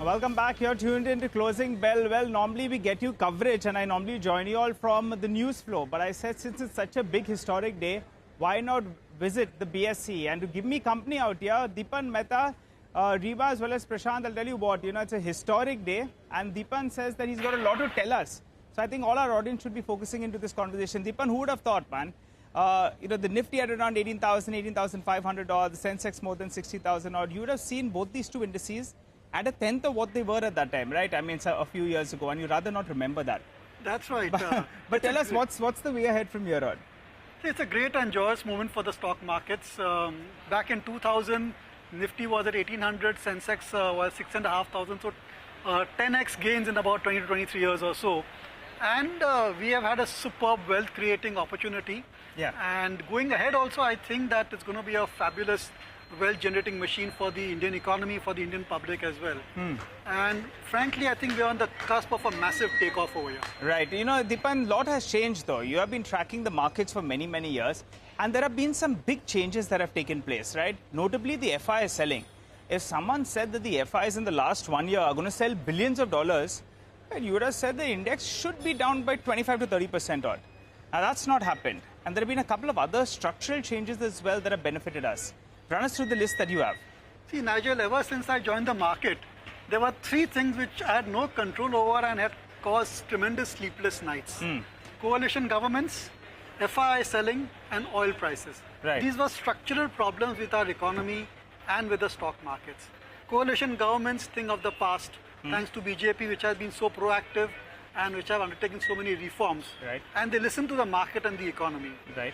Welcome back. You're tuned into Closing Bell. Well, normally we get you coverage and I normally join you all from the news flow. But I said since it's such a big historic day, why not visit the BSE? And to give me company out here, Dipan Mehta, Reba as well as Prashant, I'll tell you what, it's a historic day. And Dipan says that he's got a lot to tell us. So I think all our audience should be focusing into this conversation. Dipan, who would have thought, man? The Nifty at around 18,000, 18,500 odd, the Sensex more than 60,000 odd. You would have seen both these two indices at a tenth of what they were at that time, right? I mean, a few years ago, and you'd rather not remember that. That's right. But tell us, what's the way ahead from here on? It's a great and joyous moment for the stock markets. Back in 2000, Nifty was at 1800, Sensex was 6,500, so 10x gains in about 20 to 23 years or so. And we have had a superb wealth creating opportunity. Yeah. And going ahead also, I think that it's going to be a fabulous wealth generating machine for the Indian economy, for the Indian public as well. And frankly, I think we're on the cusp of a massive takeoff over here. Right. Dipan, a lot has changed though. You have been tracking the markets for many, many years. And there have been some big changes that have taken place, right? Notably, the FI is selling. If someone said that the FIs in the last 1 year are going to sell billions of dollars, well, you would have said the index should be down by 25 to 30% odd. Now, that's not happened. And there have been a couple of other structural changes as well that have benefited us. Run us through the list that you have. See, Nigel, ever since I joined the market, there were three things which I had no control over and had caused tremendous sleepless nights. Coalition governments, FI selling, and oil prices. Right. These were structural problems with our economy and with the stock markets. Coalition governments think of the past, thanks to BJP, which has been so proactive and which have undertaken so many reforms. Right. And they listen to the market and the economy. Right.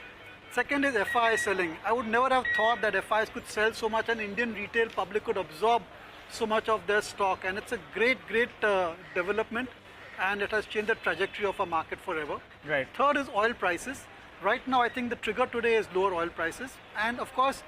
Second is FI selling. I would never have thought that FIs could sell so much and Indian retail public could absorb so much of their stock. And it's a great development, and it has changed the trajectory of our market forever. Right. Third is oil prices. Right now, I think the trigger today is lower oil prices. And of course,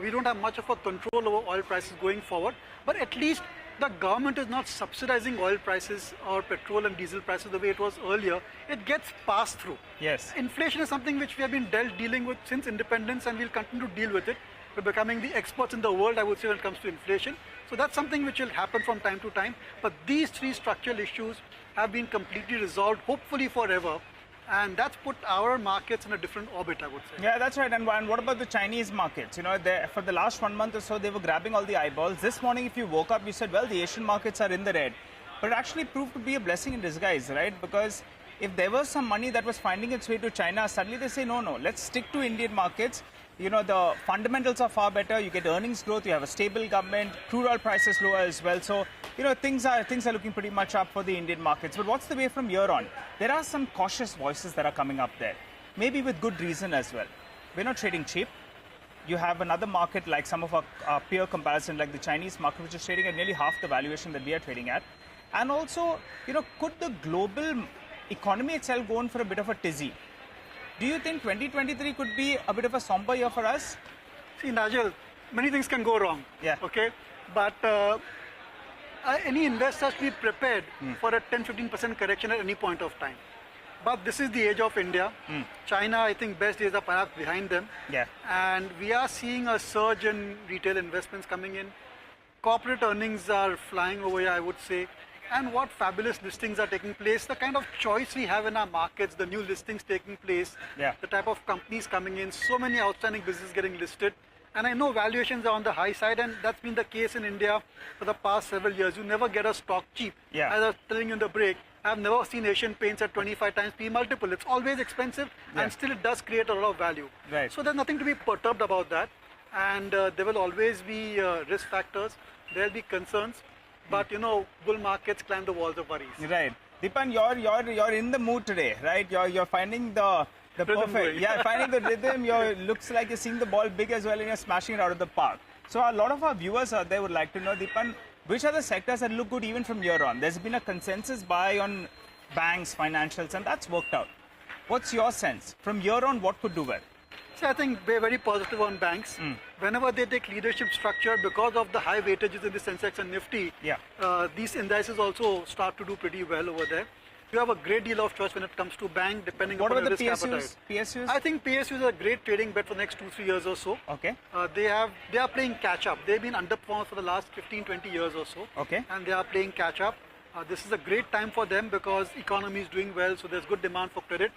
we don't have much of a control over oil prices going forward. But at least the government is not subsidizing oil prices or petrol and diesel prices the way it was earlier. It gets passed through. Yes. Inflation is something which we have been dealing with since independence, and we'll continue to deal with it. We're becoming the experts in the world, I would say, when it comes to inflation. So that's something which will happen from time to time. But these three structural issues have been completely resolved, hopefully forever. And that's put our markets in a different orbit, I would say. Yeah, that's right. And what about the Chinese markets? For the last 1 month or so, they were grabbing all the eyeballs. This morning, if you woke up, you said, well, the Asian markets are in the red. But it actually proved to be a blessing in disguise, right? Because if there was some money that was finding its way to China, suddenly they say, no, let's stick to Indian markets. The fundamentals are far better. You get earnings growth. You have a stable government. Crude oil prices lower as well. So, things are looking pretty much up for the Indian markets. But what's the way from here on? There are some cautious voices that are coming up there, maybe with good reason as well. We're not trading cheap. You have another market like some of our peer comparison, like the Chinese market, which is trading at nearly half the valuation that we are trading at. And also, could the global economy itself go on for a bit of a tizzy? Do you think 2023 could be a bit of a somber year for us? See, Nigel, many things can go wrong. Yeah. Okay. But any investor has to be prepared for a 10-15% correction at any point of time. But this is the age of India. China, I think, best days are perhaps behind them. Yeah. And we are seeing a surge in retail investments coming in. Corporate earnings are flying over here, I would say. And what fabulous listings are taking place, the kind of choice we have in our markets, the new listings taking place, the type of companies coming in, so many outstanding businesses getting listed. And I know valuations are on the high side, and that's been the case in India for the past several years. You never get a stock cheap. Yeah. As I was telling you in the break, I've never seen Asian Paints at 25 times P multiple. It's always expensive, and still it does create a lot of value. Right. So there's nothing to be perturbed about that. And there will always be risk factors. There'll be concerns. But bull markets climb the walls of worries. Right. Dipan, you're in the mood today, right? You're finding the perfect, finding the rhythm. Looks like you're seeing the ball big as well, and you're smashing it out of the park. So a lot of our viewers out there would like to know, Dipan, which are the sectors that look good even from here on? There's been a consensus buy on banks, financials, and that's worked out. What's your sense? From here on, what could do well? So I think we're very positive on banks. Whenever they take leadership structure, because of the high weightages in the Sensex and Nifty, these indices also start to do pretty well over there. You have a great deal of choice when it comes to bank, depending What upon about your the risk appetite. PSUs? I think PSUs are a great trading bet for the next 2-3 years or so. Okay. They are playing catch up. They've been underperformed for the last 15-20 years or so. Okay. And they are playing catch up. This is a great time for them because economy is doing well, so there's good demand for credit.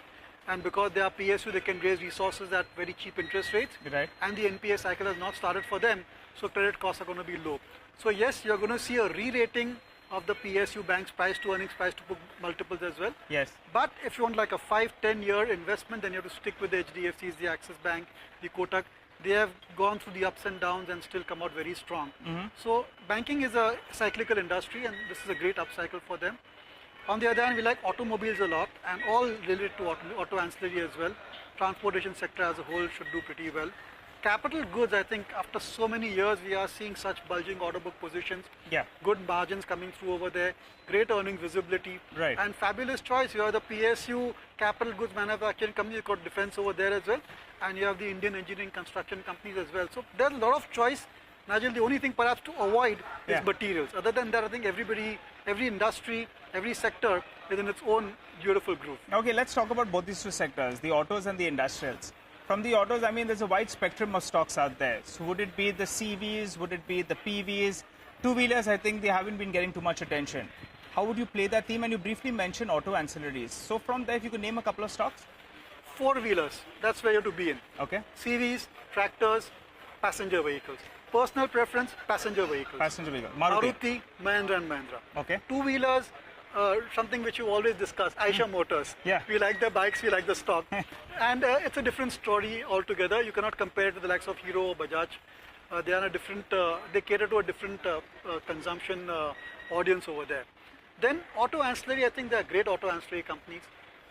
And because they are PSU, they can raise resources at very cheap interest rates. Right. And the NPA cycle has not started for them, so credit costs are going to be low. So yes, you're going to see a re-rating of the PSU banks price to earnings, price to book multiples as well. Yes. But if you want like a 5-10 year investment, then you have to stick with the HDFCs, the Axis Bank, the Kotak. They have gone through the ups and downs and still come out very strong. So banking is a cyclical industry, and this is a great upcycle for them. On the other hand, we like automobiles a lot, and all related to auto ancillary as well. Transportation sector as a whole should do pretty well. Capital goods, I think after so many years, we are seeing such bulging order book positions. Yeah. Good margins coming through over there, great earnings visibility. Right. And fabulous choice. You have the PSU capital goods manufacturing company, you've got defense over there as well. And you have the Indian engineering construction companies as well. So there's a lot of choice. Nigel, the only thing perhaps to avoid is materials. Other than that, I think every industry, every sector is in its own beautiful groove. Okay, let's talk about both these two sectors, the autos and the industrials. From the autos, I mean, there's a wide spectrum of stocks out there. So would it be the CVs? Would it be the PVs? Two-wheelers, I think they haven't been getting too much attention. How would you play that theme? And you briefly mentioned auto ancillaries. So from there, if you could name a couple of stocks? Four-wheelers, that's where you have to be in. Okay. CVs, tractors, passenger vehicles. Personal preference, passenger vehicles. Passenger vehicle. Maruti. Mahindra and Mahindra. Okay. Two-wheelers, something which you always discuss, Eicher Motors. Yeah. We like the bikes, we like the stock. And it's a different story altogether. You cannot compare it to the likes of Hero or Bajaj. They are a different, they cater to a different consumption audience over there. Then auto ancillary, I think they are great auto ancillary companies,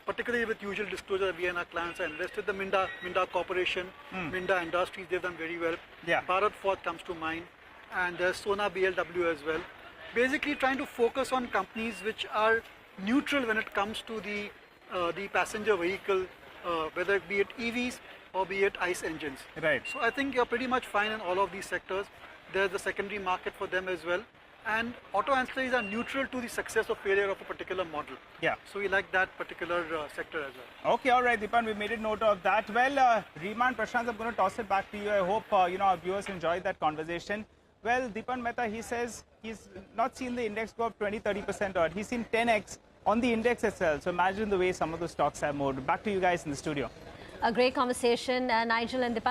particularly with usual disclosure. We and our clients are invested. The Minda Corporation, Minda Industries, they've done very well. Yeah. Bharat Forge comes to mind, and there's Sona BLW as well. Basically trying to focus on companies which are neutral when it comes to the passenger vehicle, whether it be it EVs or be it ICE engines. Right. So I think you're pretty much fine in all of these sectors. There's the secondary market for them as well. And auto ancillaries are neutral to the success or failure of a particular model. Yeah. So we like that particular sector as well. Okay, all right, Dipan, we made a note of that. Well, Reema and Prashant, I'm going to toss it back to you. I hope our viewers enjoyed that conversation. Well, Dipan Mehta, he says he's not seen the index go up 20-30% odd. He's seen 10x on the index itself. So imagine the way some of the stocks have moved. Back to you guys in the studio. A great conversation, Nigel and Dipan.